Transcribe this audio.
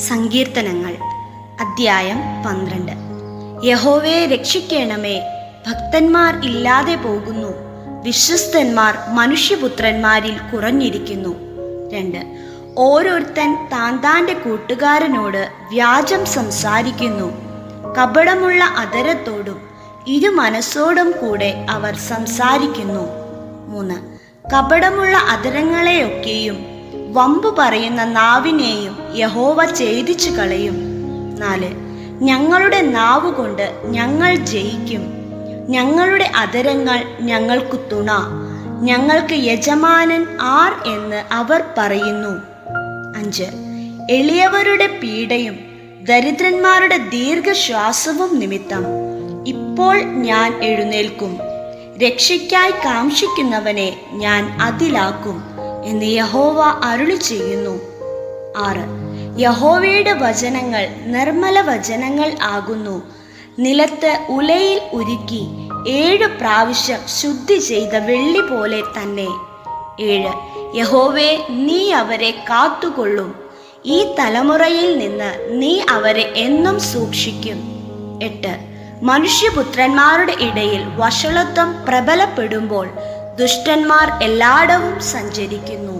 സങ്കീർത്തനങ്ങൾ അദ്ധ്യായം 12. യഹോവയെ രക്ഷിക്കണമേ, ഭക്തന്മാർ ഇല്ലാതെ പോകുന്നു, വിശ്വസ്തന്മാർ മനുഷ്യപുത്രന്മാരിൽ കുറഞ്ഞിരിക്കുന്നു. 2. ഓരോരുത്തൻ താന്താന്റെ കൂട്ടുകാരനോട് വ്യാജം സംസാരിക്കുന്നു, കപടമുള്ള അധരത്തോടും ഇരുമനസ്സോടും കൂടെ അവർ സംസാരിക്കുന്നു. 3. കപടമുള്ള അധരങ്ങളെയൊക്കെയും വമ്പു പറയുന്ന നാവിനെയും യഹോവ ഛേദിച്ചു കളയും. 4. ഞങ്ങളുടെ നാവുകൊണ്ട് ഞങ്ങൾ ജയിക്കും, ഞങ്ങളുടെ അധരങ്ങൾ ഞങ്ങൾക്ക് തുണ, ഞങ്ങൾക്ക് യജമാനൻ ആർ എന്ന് അവർ പറയുന്നു. 5. എളിയവരുടെ പീഡയും ദരിദ്രന്മാരുടെ ദീർഘശ്വാസവും നിമിത്തം ഇപ്പോൾ ഞാൻ എഴുന്നേൽക്കും, രക്ഷയ്ക്കായി കാംക്ഷിക്കുന്നവനെ ഞാൻ അതിലാക്കും എന്ന് യഹോവ അരുളി ചെയ്യുന്നു. 6. യഹോവയുടെ വചനങ്ങൾ നിർമ്മല വചനങ്ങൾ ആകുന്നു, നിലത്ത് ഉലയിൽ ഉരുക്കി 7 പ്രാവശ്യം ശുദ്ധി ചെയ്ത വെള്ളി പോലെ തന്നെ. 7. യഹോവേ, നീ അവരെ കാത്തുകൊള്ളും, ഈ തലമുറയിൽ നിന്ന് നീ അവരെ എന്നും സൂക്ഷിക്കും. 8. മനുഷ്യപുത്രന്മാരുടെ ഇടയിൽ വഷളത്വം പ്രബലപ്പെടുമ്പോൾ ദുഷ്ടന്മാർ എല്ലായിടവും സഞ്ചരിക്കുന്നു.